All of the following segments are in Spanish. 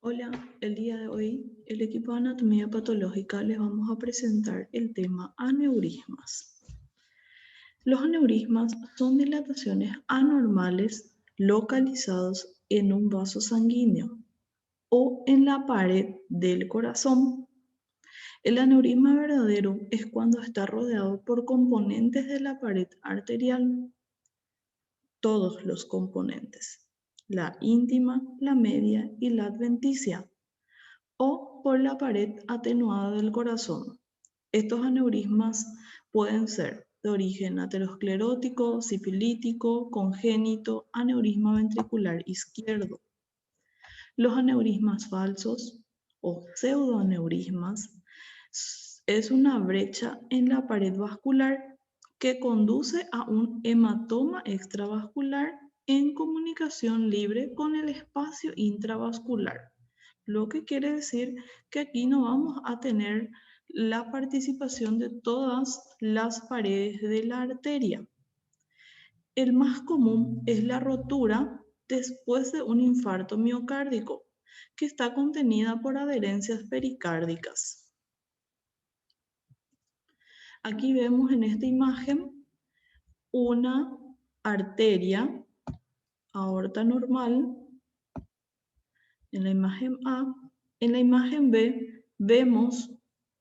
Hola, el día de hoy el equipo de anatomía patológica les vamos a presentar el tema aneurismas. Los aneurismas son dilataciones anormales localizados en un vaso sanguíneo o en la pared del corazón. El aneurisma verdadero es cuando está rodeado por componentes de la pared arterial, todos los componentes, la íntima, la media y la adventicia, o por la pared atenuada del corazón. Estos aneurismas pueden ser de origen aterosclerótico, sifilítico, congénito, aneurisma ventricular izquierdo. Los aneurismas falsos o pseudoaneurismas es una brecha en la pared vascular que conduce a un hematoma extravascular en comunicación libre con el espacio intravascular. Lo que quiere decir que aquí no vamos a tener la participación de todas las paredes de la arteria. El más común es la rotura después de un infarto miocárdico, que está contenida por adherencias pericárdicas. Aquí vemos en esta imagen una arteria, aorta normal, en la imagen A. En la imagen B vemos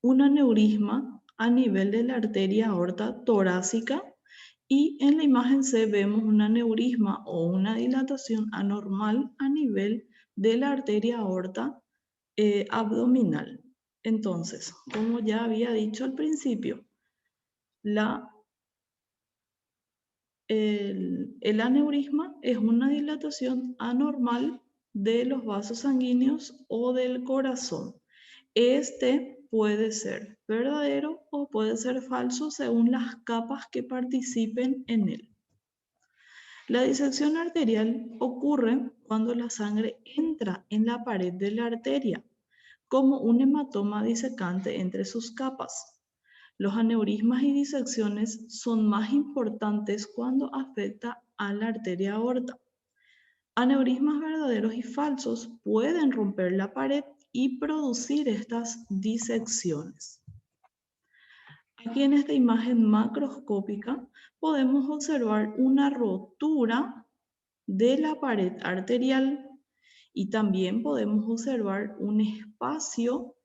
un aneurisma a nivel de la arteria aorta torácica y en la imagen C vemos un aneurisma o una dilatación anormal a nivel de la arteria aorta abdominal. Entonces, como ya había dicho al principio, el aneurisma es una dilatación anormal de los vasos sanguíneos o del corazón. Este puede ser verdadero o puede ser falso según las capas que participen en él. La disección arterial ocurre cuando la sangre entra en la pared de la arteria, como un hematoma disecante entre sus capas. Los aneurismas y disecciones son más importantes cuando afecta a la arteria aorta. Aneurismas verdaderos y falsos pueden romper la pared y producir estas disecciones. Aquí en esta imagen macroscópica podemos observar una rotura de la pared arterial y también podemos observar un espacio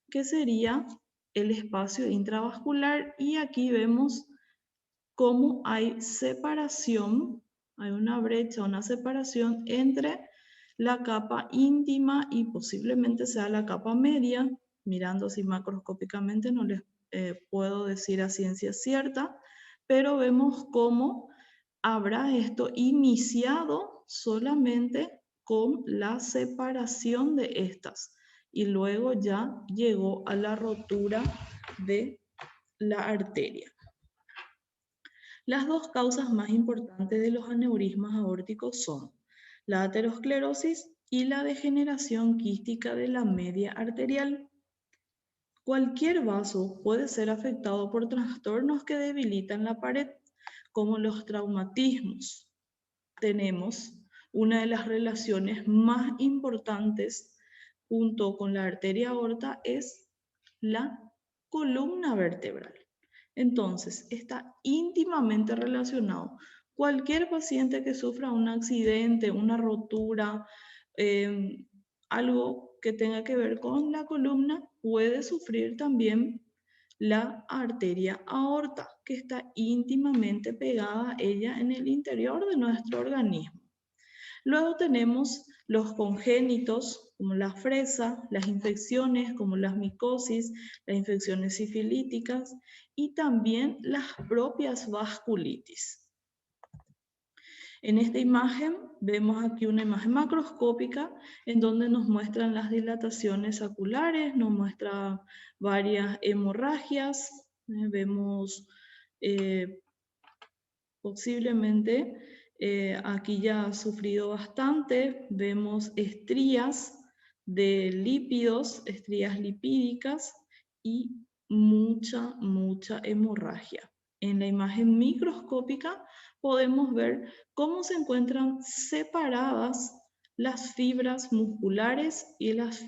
que sería el espacio intravascular y aquí vemos cómo hay separación, hay una brecha, una separación entre la capa íntima y posiblemente sea la capa media. Mirando así macroscópicamente no les puedo decir a ciencia cierta, pero vemos cómo habrá esto iniciado solamente con la separación de estas y luego ya llegó a la rotura de la arteria. Las dos causas más importantes de los aneurismas aórticos son la aterosclerosis y la degeneración quística de la media arterial. Cualquier vaso puede ser afectado por trastornos que debilitan la pared, como los traumatismos. Tenemos una de las relaciones más importantes junto con la arteria aorta es la columna vertebral. Entonces, está íntimamente relacionado. Cualquier paciente que sufra un accidente, una rotura, eh, algo que tenga que ver con la columna, puede sufrir también la arteria aorta, que está íntimamente pegada a ella en el interior de nuestro organismo. Luego tenemos los congénitos, como la fresa, las infecciones como las micosis, las infecciones sifilíticas y también las propias vasculitis. En esta imagen vemos aquí una imagen macroscópica en donde nos muestran las dilataciones saculares, nos muestra varias hemorragias, vemos posiblemente aquí ya ha sufrido bastante, vemos estrías de lípidos, estrías lipídicas y mucha hemorragia. En la imagen microscópica podemos ver cómo se encuentran separadas las fibras musculares y los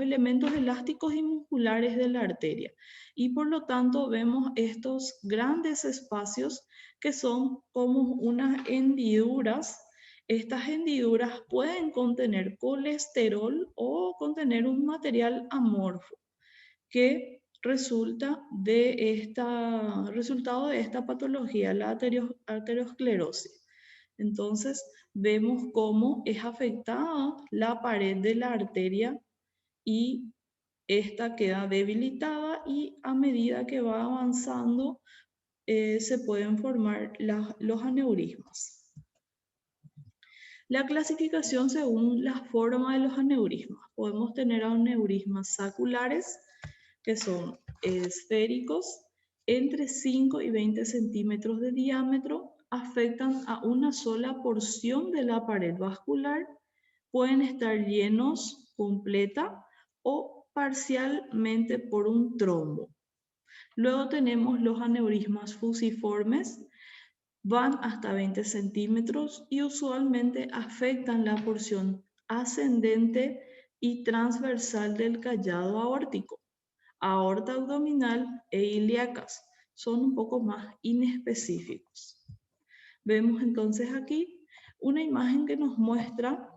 elementos elásticos y musculares de la arteria. Y por lo tanto vemos estos grandes espacios que son como unas hendiduras. Estas hendiduras pueden contener colesterol o contener un material amorfo que resultado de esta patología, la arteriosclerosis. Entonces, vemos cómo es afectada la pared de la arteria y esta queda debilitada y a medida que va avanzando se pueden formar los aneurismas. La clasificación según la forma de los aneurismas. Podemos tener aneurismas saculares, que son esféricos, entre 5 y 20 centímetros de diámetro, afectan a una sola porción de la pared vascular, pueden estar llenos completa o parcialmente por un trombo. Luego tenemos los aneurismas fusiformes, van hasta 20 centímetros y usualmente afectan la porción ascendente y transversal del callado aórtico, aorta abdominal e ilíacas. Son un poco más inespecíficos. Vemos entonces aquí una imagen que nos muestra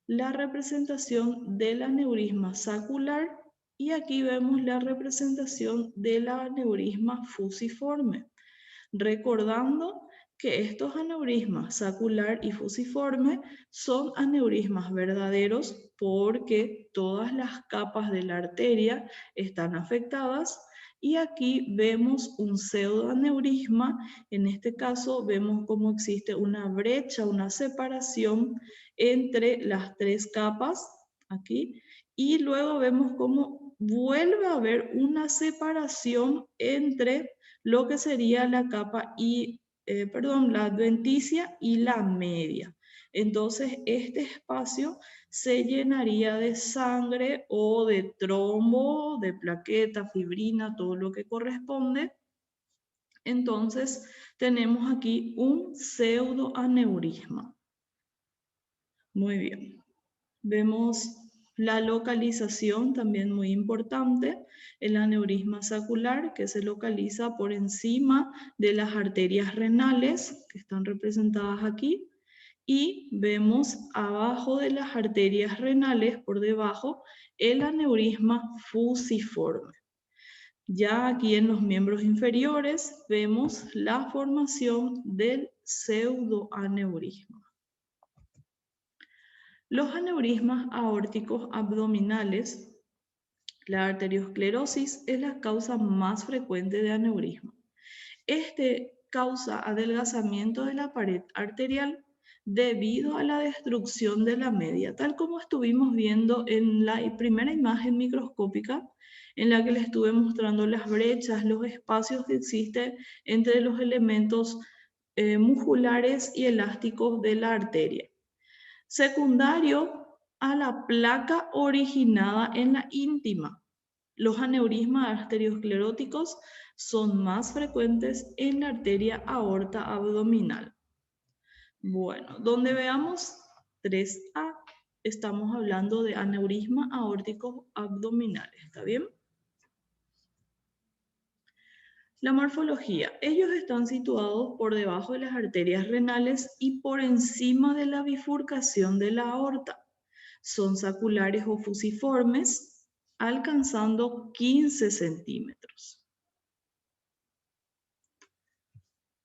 la representación del aneurisma sacular y aquí vemos la representación del aneurisma fusiforme. Recordando que estos aneurismas sacular y fusiforme son aneurismas verdaderos porque todas las capas de la arteria están afectadas y aquí vemos un pseudoaneurisma. En este caso vemos cómo existe una brecha, una separación entre las tres capas aquí y luego vemos cómo vuelve a haber una separación entre lo que sería la capa la adventicia y la media. Entonces, este espacio se llenaría de sangre o de trombo, de plaqueta, fibrina, todo lo que corresponde. Entonces, tenemos aquí un pseudoaneurisma. Muy bien. Vemos la localización, también muy importante, el aneurisma sacular que se localiza por encima de las arterias renales que están representadas aquí y vemos abajo de las arterias renales, por debajo, el aneurisma fusiforme. Ya aquí en los miembros inferiores vemos la formación del pseudoaneurisma. Los aneurismas aórticos abdominales, la arteriosclerosis es la causa más frecuente de aneurisma. Este causa adelgazamiento de la pared arterial debido a la destrucción de la media, tal como estuvimos viendo en la primera imagen microscópica en la que les estuve mostrando las brechas, los espacios que existen entre los elementos musculares y elásticos de la arteria. Secundario a la placa originada en la íntima. Los aneurismas arterioscleróticos son más frecuentes en la arteria aorta abdominal. Bueno, donde veamos 3A, estamos hablando de aneurisma aórtico abdominal, ¿está bien? La morfología. Ellos están situados por debajo de las arterias renales y por encima de la bifurcación de la aorta. Son saculares o fusiformes, alcanzando 15 centímetros.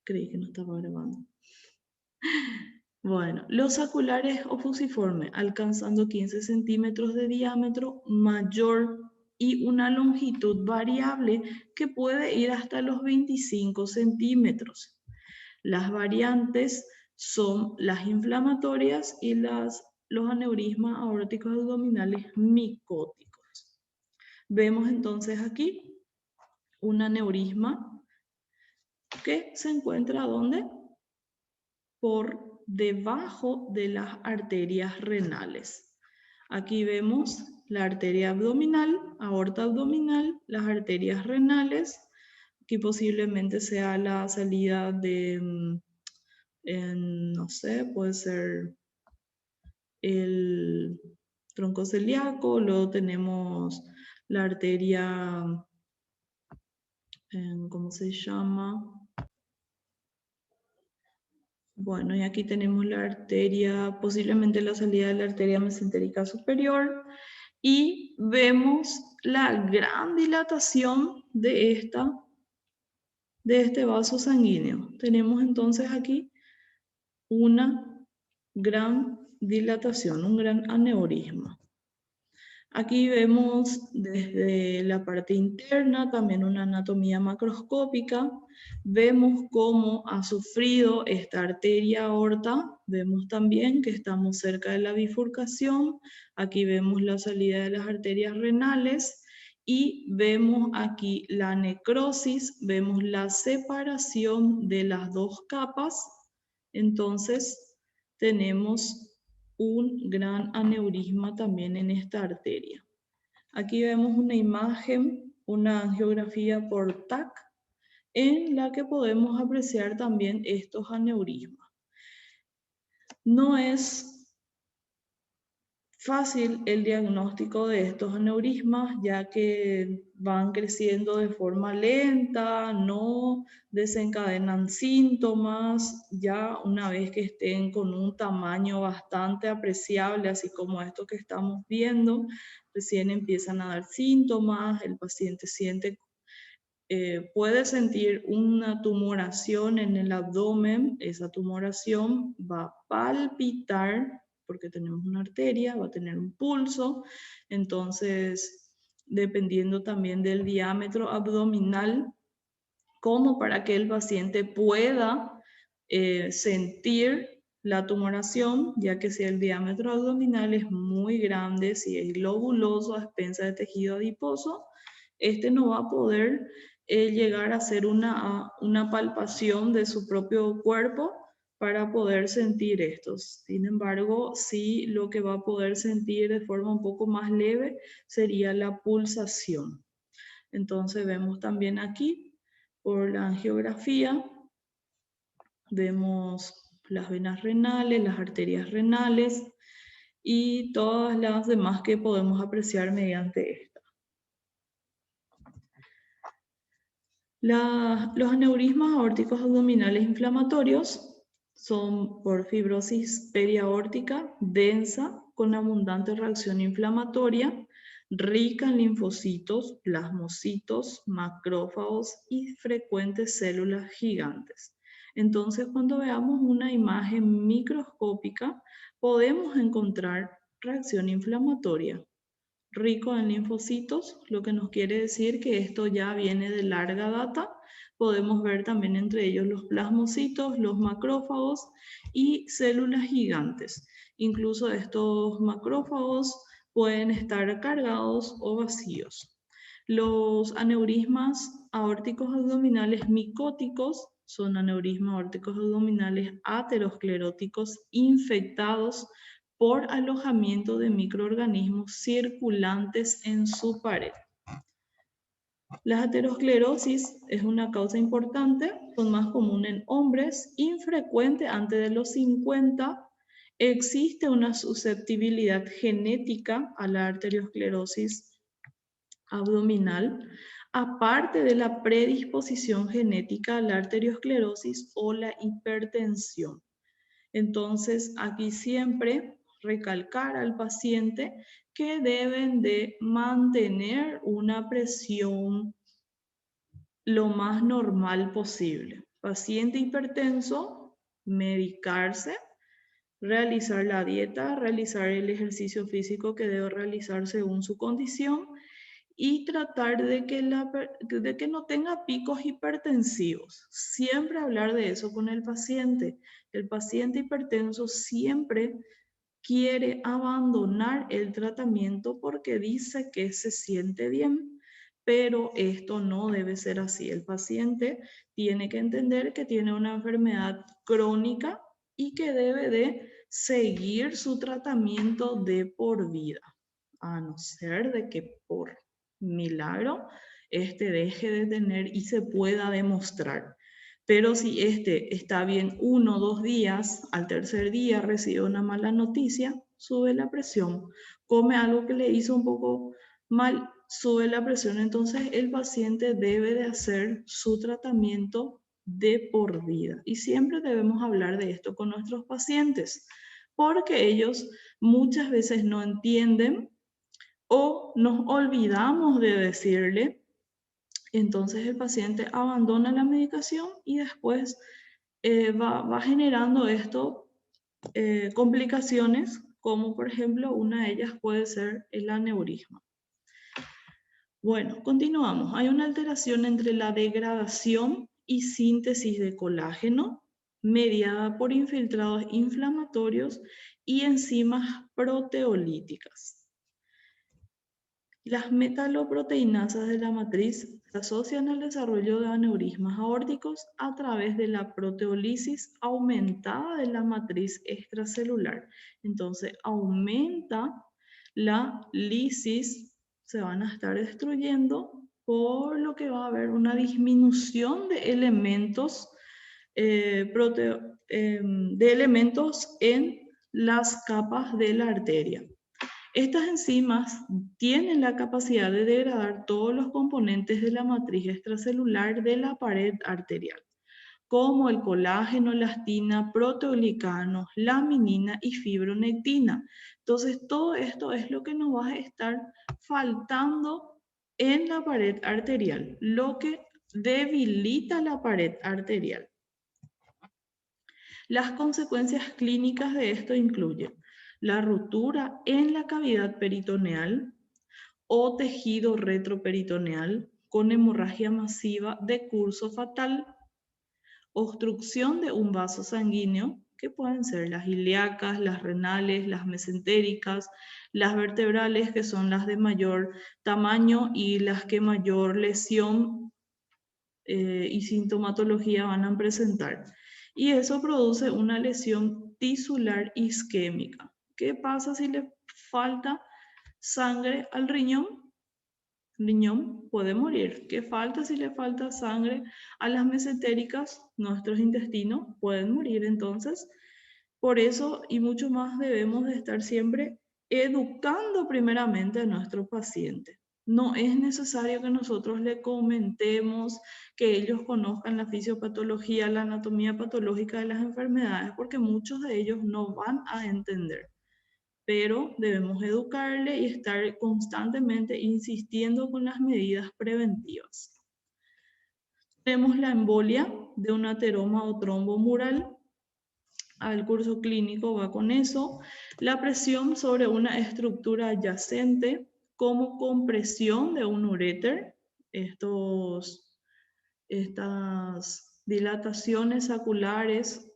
Creí que no estaba grabando. Bueno, los saculares o fusiformes, alcanzando 15 centímetros de diámetro mayor y una longitud variable que puede ir hasta los 25 centímetros. Las variantes son las inflamatorias y los aneurismas aórticos abdominales micóticos. Vemos entonces aquí un aneurisma que se encuentra ¿dónde? Por debajo de las arterias renales. Aquí vemos la arteria abdominal, aorta abdominal, las arterias renales. Aquí posiblemente sea la salida de, no sé, puede ser el tronco celíaco, luego tenemos la arteria, ¿cómo se llama? Bueno, y aquí tenemos la arteria, posiblemente la salida de la arteria mesentérica superior, y vemos la gran dilatación de este vaso sanguíneo. Tenemos entonces aquí una gran dilatación, un gran aneurisma. Aquí vemos desde la parte interna también una anatomía macroscópica. Vemos cómo ha sufrido esta arteria aorta. Vemos también que estamos cerca de la bifurcación. Aquí vemos la salida de las arterias renales y vemos aquí la necrosis. Vemos la separación de las dos capas. Entonces tenemos un gran aneurisma también en esta arteria. Aquí vemos una imagen, una angiografía por TAC, en la que podemos apreciar también estos aneurismas. No es fácil el diagnóstico de estos aneurismas, ya que van creciendo de forma lenta, no desencadenan síntomas, ya una vez que estén con un tamaño bastante apreciable, así como esto que estamos viendo, recién empiezan a dar síntomas, el paciente puede sentir una tumoración en el abdomen, esa tumoración va a palpitar porque tenemos una arteria, va a tener un pulso, entonces dependiendo también del diámetro abdominal, como para que el paciente pueda sentir la tumoración, ya que si el diámetro abdominal es muy grande, si es globuloso a expensa de tejido adiposo, este no va a poder llegar a hacer una palpación de su propio cuerpo para poder sentir estos. Sin embargo, sí lo que va a poder sentir de forma un poco más leve sería la pulsación. Entonces vemos también aquí, por la angiografía, vemos las venas renales, las arterias renales y todas las demás que podemos apreciar mediante esta. Los aneurismas aórticos abdominales inflamatorios son por fibrosis periaórtica densa con abundante reacción inflamatoria, rica en linfocitos, plasmocitos, macrófagos y frecuentes células gigantes. Entonces, cuando veamos una imagen microscópica, podemos encontrar reacción inflamatoria rico en linfocitos, lo que nos quiere decir que esto ya viene de larga data. Podemos ver también entre ellos los plasmocitos, los macrófagos y células gigantes. Incluso estos macrófagos pueden estar cargados o vacíos. Los aneurismas aórticos abdominales micóticos son aneurismas aórticos abdominales ateroscleróticos infectados por alojamiento de microorganismos circulantes en su pared. La aterosclerosis es una causa importante, son más comunes en hombres, infrecuente antes de los 50. Existe una susceptibilidad genética a la arteriosclerosis abdominal, aparte de la predisposición genética a la arteriosclerosis o la hipertensión. Entonces, aquí siempre recalcar al paciente que deben de mantener una presión lo más normal posible. Paciente hipertenso, medicarse, realizar la dieta, realizar el ejercicio físico que debe realizar según su condición y tratar de que no tenga picos hipertensivos. Siempre hablar de eso con el paciente. El paciente hipertenso siempre quiere abandonar el tratamiento porque dice que se siente bien, pero esto no debe ser así. El paciente tiene que entender que tiene una enfermedad crónica y que debe de seguir su tratamiento de por vida, a no ser de que por milagro este deje de tener y se pueda demostrar. Pero si este está bien 1 o 2 días, al tercer día recibe una mala noticia, sube la presión. Come algo que le hizo un poco mal, sube la presión. Entonces el paciente debe de hacer su tratamiento de por vida. Y siempre debemos hablar de esto con nuestros pacientes, porque ellos muchas veces no entienden o nos olvidamos de decirle. Entonces el paciente abandona la medicación y después va generando esto complicaciones, como por ejemplo una de ellas puede ser el aneurisma. Bueno, continuamos. Hay una alteración entre la degradación y síntesis de colágeno mediada por infiltrados inflamatorios y enzimas proteolíticas. Las metaloproteinasas de la matriz se asocian al desarrollo de aneurismas aórticos a través de la proteólisis aumentada de la matriz extracelular. Entonces, aumenta la lisis, se van a estar destruyendo, por lo que va a haber una disminución de elementos, de elementos en las capas de la arteria. Estas enzimas tienen la capacidad de degradar todos los componentes de la matriz extracelular de la pared arterial, como el colágeno, elastina, proteoglicanos, laminina y fibronectina. Entonces, todo esto es lo que nos va a estar faltando en la pared arterial, lo que debilita la pared arterial. Las consecuencias clínicas de esto incluyen la ruptura en la cavidad peritoneal o tejido retroperitoneal con hemorragia masiva de curso fatal, obstrucción de un vaso sanguíneo, que pueden ser las ilíacas, las renales, las mesentéricas, las vertebrales, que son las de mayor tamaño y las que mayor lesión y sintomatología van a presentar. Y eso produce una lesión tisular isquémica. ¿Qué pasa si le falta sangre al riñón? El riñón puede morir. ¿Qué falta si le falta sangre a las mesentéricas? Nuestros intestinos pueden morir. Entonces, por eso y mucho más debemos de estar siempre educando primeramente a nuestro paciente. No es necesario que nosotros le comentemos, que ellos conozcan la fisiopatología, la anatomía patológica de las enfermedades, porque muchos de ellos no van a entender. Pero debemos educarle y estar constantemente insistiendo con las medidas preventivas. Tenemos la embolia de un ateroma o trombo mural. Al curso clínico va con eso. La presión sobre una estructura adyacente, como compresión de un uréter. Estas dilataciones saculares,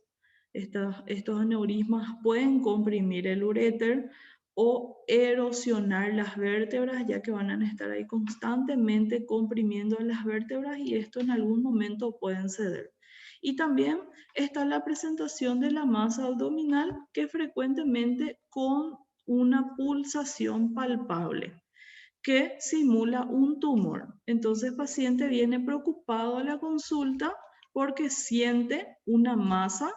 estos aneurismas pueden comprimir el uréter o erosionar las vértebras, ya que van a estar ahí constantemente comprimiendo las vértebras y esto en algún momento pueden ceder. Y también está la presentación de la masa abdominal, que frecuentemente con una pulsación palpable que simula un tumor. Entonces el paciente viene preocupado a la consulta porque siente una masa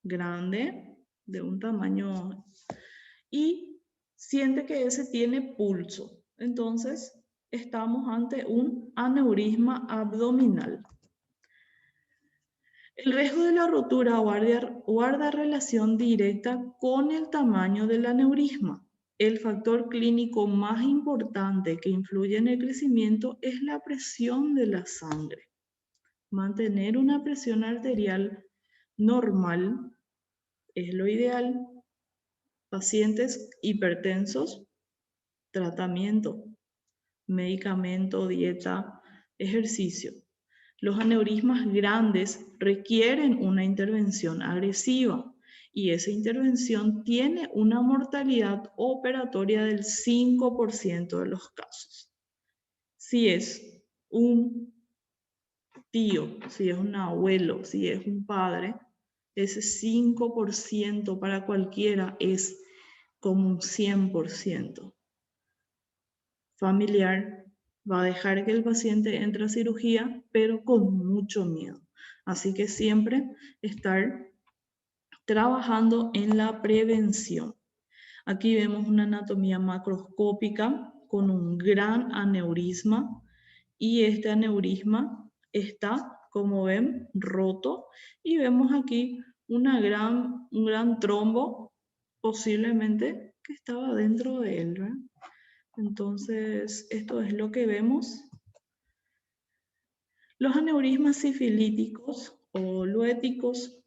grande de un tamaño y siente que ese tiene pulso. Entonces estamos ante un aneurisma abdominal. El riesgo de la rotura guarda relación directa con el tamaño del aneurisma. El factor clínico más importante que influye en el crecimiento es la presión de la sangre. Mantener una presión arterial normal es lo ideal. Pacientes hipertensos, tratamiento, medicamento, dieta, ejercicio. Los aneurismas grandes requieren una intervención agresiva y esa intervención tiene una mortalidad operatoria del 5% de los casos. Si es un tío, si es un abuelo, si es un padre, ese 5% para cualquiera es como un 100%. Familiar, Va a dejar que el paciente entre a cirugía, pero con mucho miedo. Así que siempre estar trabajando en la prevención. Aquí vemos una anatomía macroscópica con un gran aneurisma y este aneurisma está, como ven, roto y vemos aquí un gran trombo posiblemente que estaba dentro de él, ¿verdad? Entonces, esto es lo que vemos. Los aneurismas sifilíticos o luéticos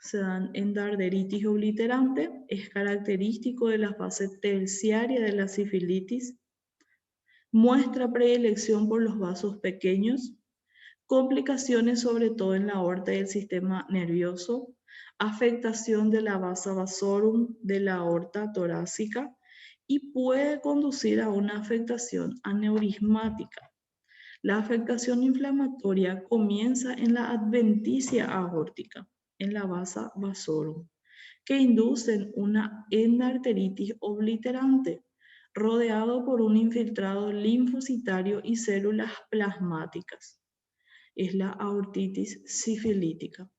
se dan en darderitis obliterante, es característico de la fase terciaria de la sifilitis, muestra predilección por los vasos pequeños, complicaciones sobre todo en la aorta y el sistema nervioso, afectación de la vasa vasorum de la aorta torácica y puede conducir a una afectación aneurismática. La afectación inflamatoria comienza en la adventicia aórtica, en la vasa vasorum, que inducen una endarteritis obliterante, rodeado por un infiltrado linfocitario y células plasmáticas. Es la aortitis sifilítica.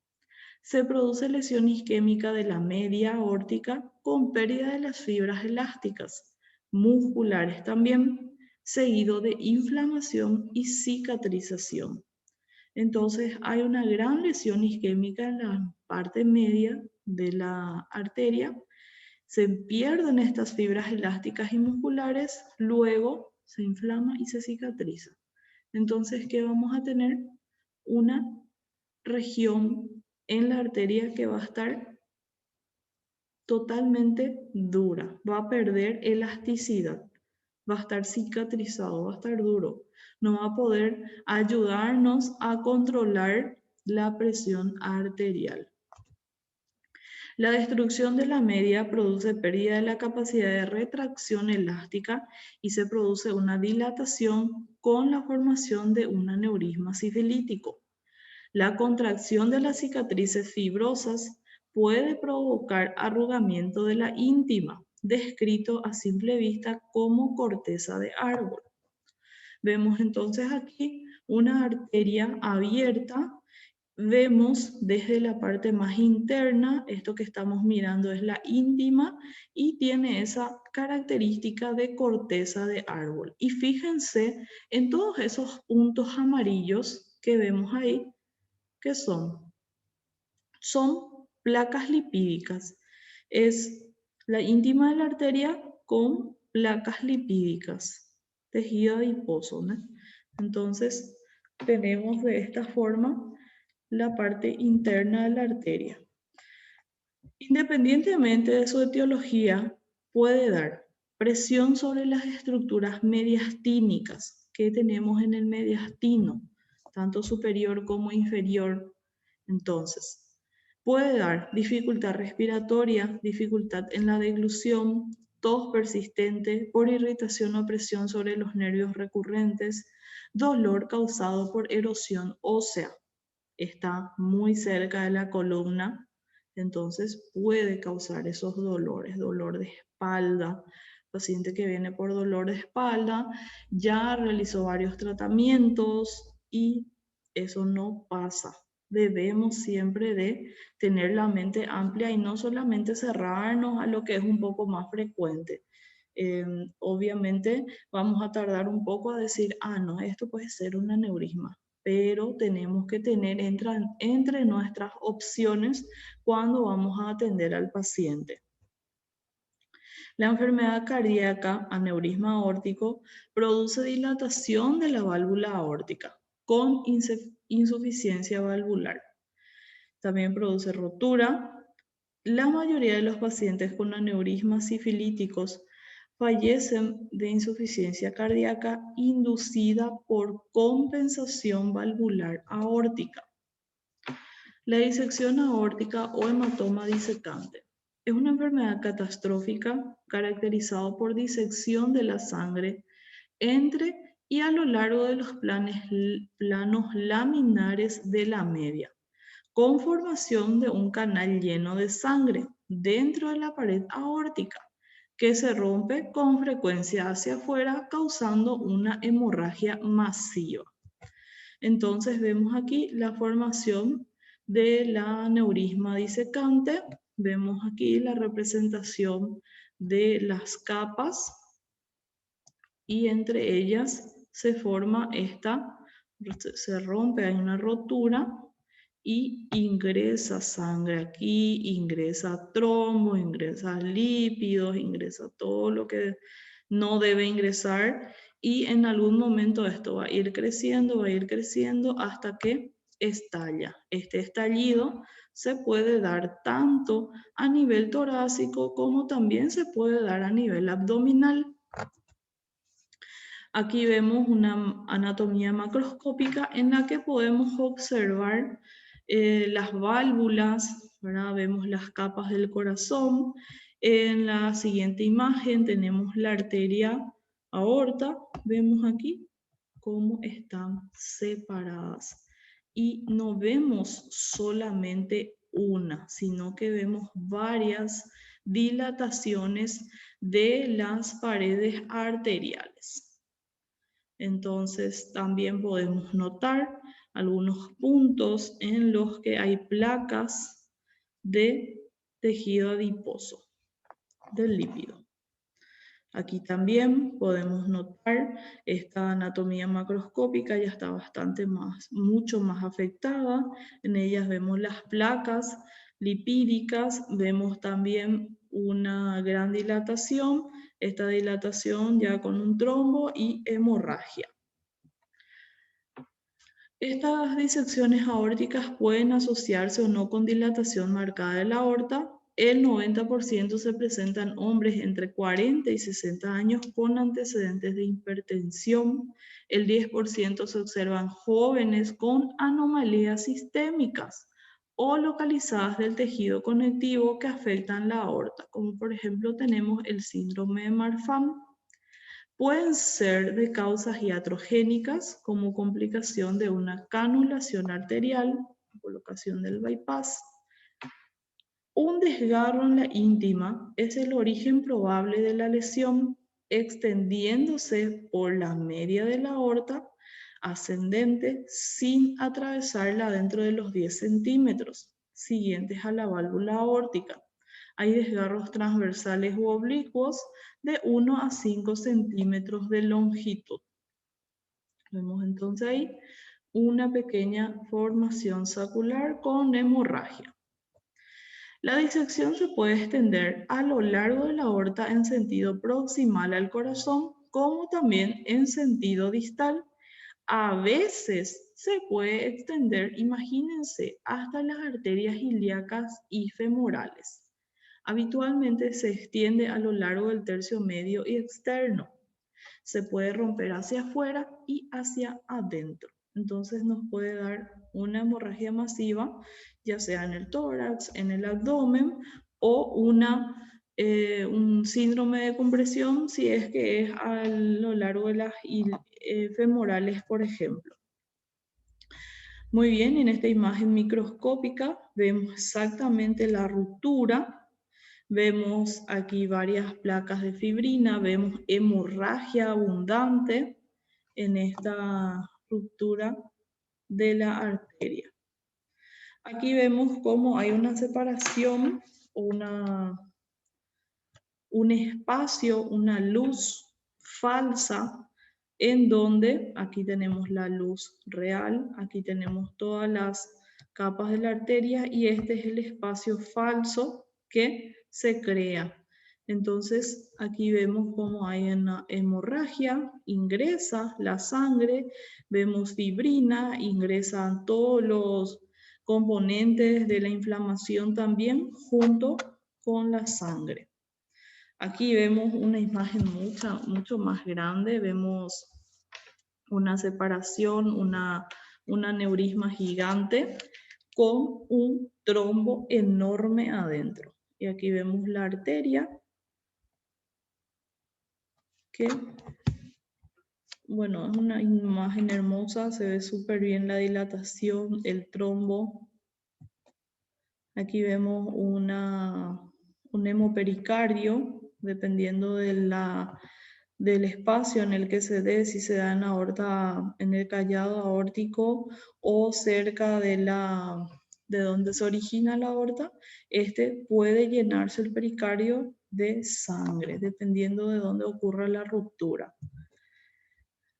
Se produce lesión isquémica de la media aórtica con pérdida de las fibras elásticas, musculares también, seguido de inflamación y cicatrización. Entonces hay una gran lesión isquémica en la parte media de la arteria, se pierden estas fibras elásticas y musculares, luego se inflama y se cicatriza. Entonces, ¿qué vamos a tener? Una región en la arteria que va a estar totalmente dura, va a perder elasticidad, va a estar cicatrizado, va a estar duro, no va a poder ayudarnos a controlar la presión arterial. La destrucción de la media produce pérdida de la capacidad de retracción elástica y se produce una dilatación con la formación de un aneurisma sifilítico. La contracción de las cicatrices fibrosas puede provocar arrugamiento de la íntima, descrito a simple vista como corteza de árbol. Vemos entonces aquí una arteria abierta. Vemos desde la parte más interna, esto que estamos mirando es la íntima y tiene esa característica de corteza de árbol. Y fíjense en todos esos puntos amarillos que vemos ahí, que son placas lipídicas. Es la íntima de la arteria con placas lipídicas, tejido adiposo, ¿no? Entonces, tenemos de esta forma la parte interna de la arteria. Independientemente de su etiología, puede dar presión sobre las estructuras mediastínicas que tenemos en el mediastino, tanto superior como inferior. Entonces, puede dar dificultad respiratoria, dificultad en la deglución, tos persistente por irritación o presión sobre los nervios recurrentes, dolor causado por erosión ósea. Está muy cerca de la columna, entonces puede causar esos dolores, dolor de espalda. Paciente que viene por dolor de espalda ya realizó varios tratamientos y eso no pasa. Debemos siempre de tener la mente amplia y no solamente cerrarnos a lo que es un poco más frecuente. Obviamente vamos a tardar un poco a decir, no, esto puede ser un aneurisma, pero tenemos que tener entre nuestras opciones cuando vamos a atender al paciente. La enfermedad cardíaca, aneurisma aórtico, produce dilatación de la válvula aórtica con insuficiencia valvular. También produce rotura. La mayoría de los pacientes con aneurismas sifilíticos fallecen de insuficiencia cardíaca inducida por compensación valvular aórtica. La disección aórtica o hematoma disecante es una enfermedad catastrófica caracterizada por disección de la sangre entre y a lo largo de los planos laminares de la media, con formación de un canal lleno de sangre dentro de la pared aórtica. que se rompe con frecuencia hacia afuera, causando una hemorragia masiva. Entonces vemos aquí la formación de la aneurisma disecante. Vemos aquí la representación de las capas y entre ellas se forma esta, se rompe, hay una rotura y ingresa sangre aquí, ingresa trombo, ingresa lípidos, ingresa todo lo que no debe ingresar y en algún momento esto va a ir creciendo hasta que estalla. Este estallido se puede dar tanto a nivel torácico como también se puede dar a nivel abdominal. Aquí vemos una anatomía macroscópica en la que podemos observar las válvulas, ¿verdad? Vemos las capas del corazón. En la siguiente imagen tenemos la arteria aorta. Vemos aquí cómo están separadas. Y no vemos solamente una, sino que vemos varias dilataciones de las paredes arteriales. Entonces también podemos notar algunos puntos en los que hay placas de tejido adiposo, del lípido. Aquí también podemos notar esta anatomía macroscópica, ya está mucho más afectada. En ellas vemos las placas lipídicas, vemos también una gran dilatación, esta dilatación ya con un trombo y hemorragia. Estas disecciones aórticas pueden asociarse o no con dilatación marcada de la aorta. El 90% se presentan hombres entre 40 y 60 años con antecedentes de hipertensión. El 10% se observan jóvenes con anomalías sistémicas o localizadas del tejido conectivo que afectan la aorta, como por ejemplo tenemos el síndrome de Marfan. Pueden ser de causas iatrogénicas como complicación de una canulación arterial, colocación del bypass. Un desgarro en la íntima es el origen probable de la lesión, extendiéndose por la media de la aorta ascendente sin atravesarla dentro de los 10 centímetros siguientes a la válvula aórtica. Hay desgarros transversales u oblicuos de 1 a 5 centímetros de longitud. Vemos entonces ahí una pequeña formación sacular con hemorragia. La disección se puede extender a lo largo de la aorta en sentido proximal al corazón, como también en sentido distal. A veces se puede extender, imagínense, hasta las arterias ilíacas y femorales. Habitualmente se extiende a lo largo del tercio medio y externo. Se puede romper hacia afuera y hacia adentro. Entonces nos puede dar una hemorragia masiva, ya sea en el tórax, en el abdomen o un síndrome de compresión si es que es a lo largo de las femorales, por ejemplo. Muy bien, en esta imagen microscópica vemos exactamente la ruptura. Vemos aquí varias placas de fibrina, vemos hemorragia abundante en esta ruptura de la arteria. Aquí vemos cómo hay una separación, un espacio, una luz falsa, en donde aquí tenemos la luz real, aquí tenemos todas las capas de la arteria y este es el espacio falso que se crea. Entonces aquí vemos cómo hay una hemorragia, ingresa la sangre, vemos fibrina, ingresan todos los componentes de la inflamación también junto con la sangre. Aquí vemos una imagen mucho más grande, vemos una separación, un aneurisma gigante con un trombo enorme adentro. Y aquí vemos la arteria que, bueno, es una imagen hermosa, se ve súper bien la dilatación, el trombo. Aquí vemos un hemopericardio dependiendo del espacio en el que se dé, si se da en la aorta, en el callado aórtico o cerca de donde se origina la aorta, puede llenarse el pericardio de sangre, dependiendo de dónde ocurra la ruptura.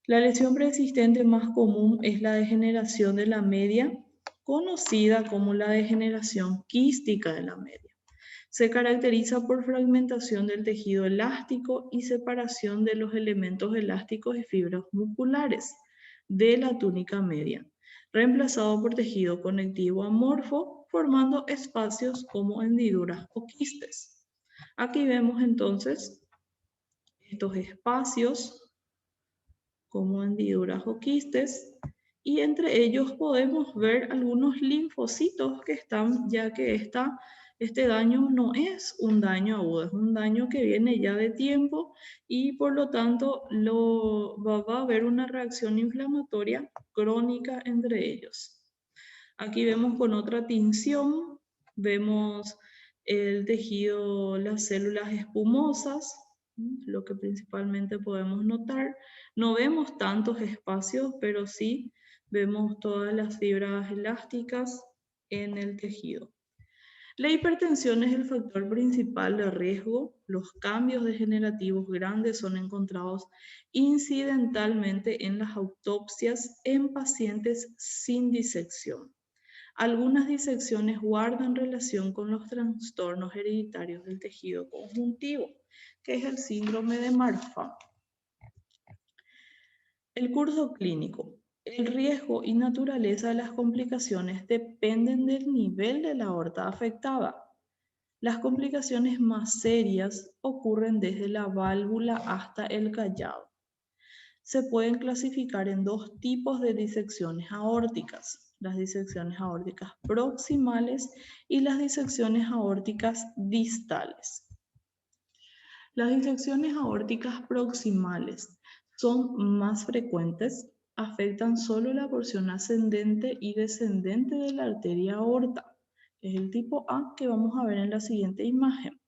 La lesión preexistente más común es la degeneración de la media, conocida como la degeneración quística de la media. Se caracteriza por fragmentación del tejido elástico y separación de los elementos elásticos y fibras musculares de la túnica media, reemplazado por tejido conectivo amorfo, formando espacios como hendiduras o quistes. Aquí vemos entonces estos espacios como hendiduras o quistes, y entre ellos podemos ver algunos linfocitos que están, ya que este daño no es un daño agudo, es un daño que viene ya de tiempo y por lo tanto va a haber una reacción inflamatoria crónica entre ellos. Aquí vemos con otra tinción, vemos el tejido, las células espumosas, lo que principalmente podemos notar. No vemos tantos espacios, pero sí vemos todas las fibras elásticas en el tejido. La hipertensión es el factor principal de riesgo. Los cambios degenerativos grandes son encontrados incidentalmente en las autopsias en pacientes sin disección. Algunas disecciones guardan relación con los trastornos hereditarios del tejido conjuntivo, que es el síndrome de Marfan. El curso clínico. El riesgo y naturaleza de las complicaciones dependen del nivel de la aorta afectada. Las complicaciones más serias ocurren desde la válvula hasta el callado. Se pueden clasificar en dos tipos de disecciones aórticas: las disecciones aórticas proximales y las disecciones aórticas distales. Las disecciones aórticas proximales son más frecuentes, afectan solo la porción ascendente y descendente de la arteria aorta. Es el tipo A que vamos a ver en la siguiente imagen.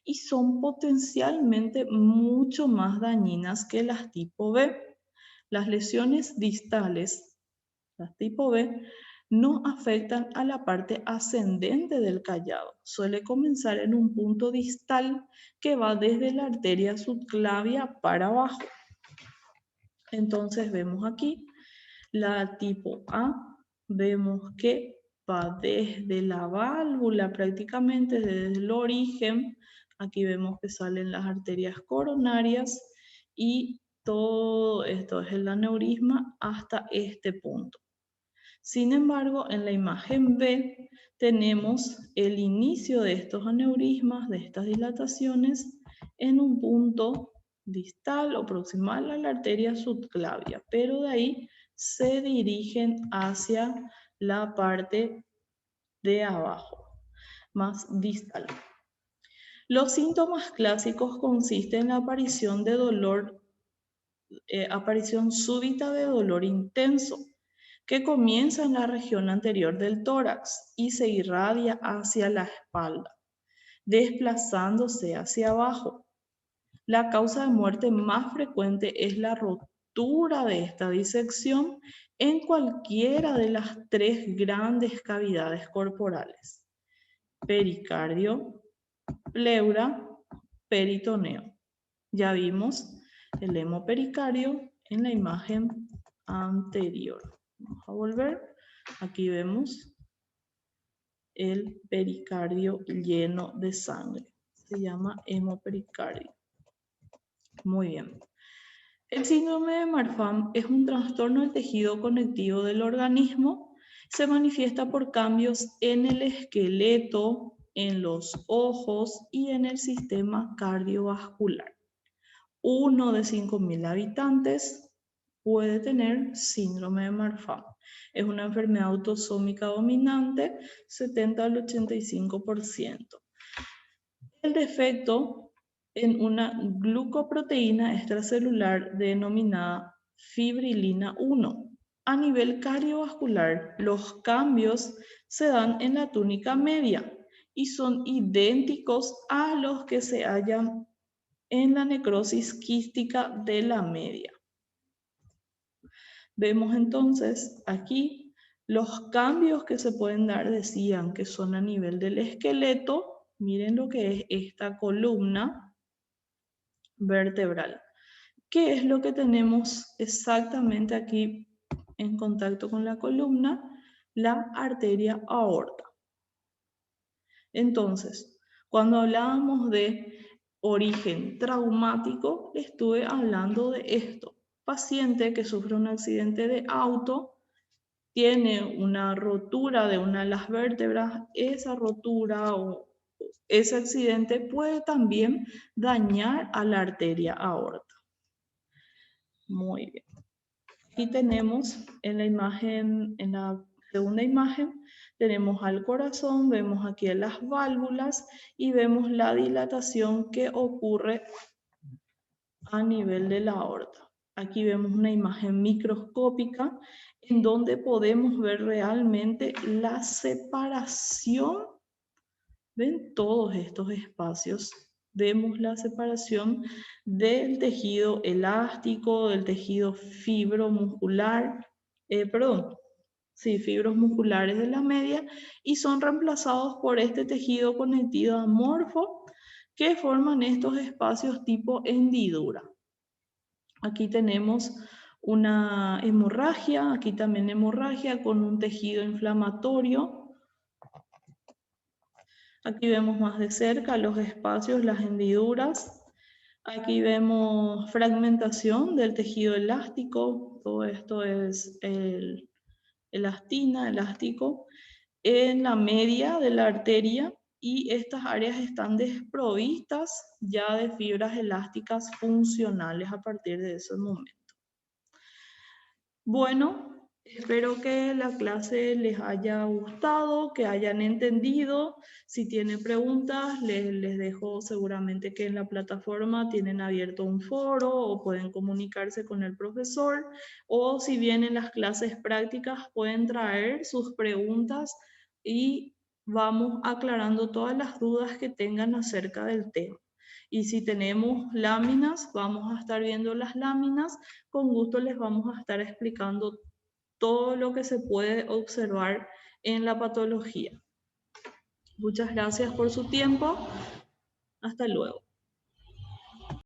Y son potencialmente mucho más dañinas que las tipo B. Las lesiones distales, las tipo B, no afectan a la parte ascendente del callado. Suele comenzar en un punto distal que va desde la arteria subclavia para abajo. Entonces vemos aquí la tipo A, vemos que va desde la válvula prácticamente, desde el origen. Aquí vemos que salen las arterias coronarias y todo esto es el aneurisma hasta este punto. Sin embargo, en la imagen B tenemos el inicio de estos aneurismas, de estas dilataciones, en un punto distal o proximal a la arteria subclavia, pero de ahí se dirigen hacia la parte de abajo, más distal. Los síntomas clásicos consisten en la aparición de dolor, aparición súbita de dolor intenso, que comienza en la región anterior del tórax y se irradia hacia la espalda, desplazándose hacia abajo. La causa de muerte más frecuente es la rotura de esta disección en cualquiera de las tres grandes cavidades corporales: pericardio, pleura, peritoneo. Ya vimos el hemopericardio en la imagen anterior. Vamos a volver. Aquí vemos el pericardio lleno de sangre. Se llama hemopericardio. Muy bien. El síndrome de Marfan es un trastorno del tejido conectivo del organismo. Se manifiesta por cambios en el esqueleto, en los ojos y en el sistema cardiovascular. 1 de 5.000 habitantes puede tener síndrome de Marfan. Es una enfermedad autosómica dominante, 70 al 85%. El defecto en una glucoproteína extracelular denominada fibrilina 1. A nivel cardiovascular, los cambios se dan en la túnica media y son idénticos a los que se hallan en la necrosis quística de la media. Vemos entonces aquí los cambios que se pueden dar, decían que son a nivel del esqueleto. Miren lo que es esta columna vertebral. ¿Qué es lo que tenemos exactamente aquí en contacto con la columna? La arteria aorta. Entonces, cuando hablábamos de origen traumático, estuve hablando de esto. Paciente que sufre un accidente de auto, tiene una rotura de una de las vértebras, esa rotura o ese accidente puede también dañar a la arteria aorta. Muy bien. Aquí tenemos en la imagen, en la segunda imagen, tenemos al corazón, vemos aquí las válvulas y vemos la dilatación que ocurre a nivel de la aorta. Aquí vemos una imagen microscópica en donde podemos ver realmente la separación. ¿Ven todos estos espacios? Vemos la separación del tejido elástico, del tejido fibromuscular, fibros musculares de la media, y son reemplazados por este tejido conectivo amorfo que forman estos espacios tipo hendidura. Aquí tenemos una hemorragia, aquí también hemorragia con un tejido inflamatorio. Aquí vemos más de cerca los espacios, las hendiduras. Aquí vemos fragmentación del tejido elástico. Todo esto es elastina, elástico, en la media de la arteria, y estas áreas están desprovistas ya de fibras elásticas funcionales a partir de ese momento. Bueno, espero que la clase les haya gustado, que hayan entendido. Si tienen preguntas, les dejo seguramente que en la plataforma tienen abierto un foro o pueden comunicarse con el profesor, o si vienen las clases prácticas pueden traer sus preguntas y vamos aclarando todas las dudas que tengan acerca del tema. Y si tenemos láminas, vamos a estar viendo las láminas. Con gusto les vamos a estar explicando todo lo que se puede observar en la patología. Muchas gracias por su tiempo. Hasta luego.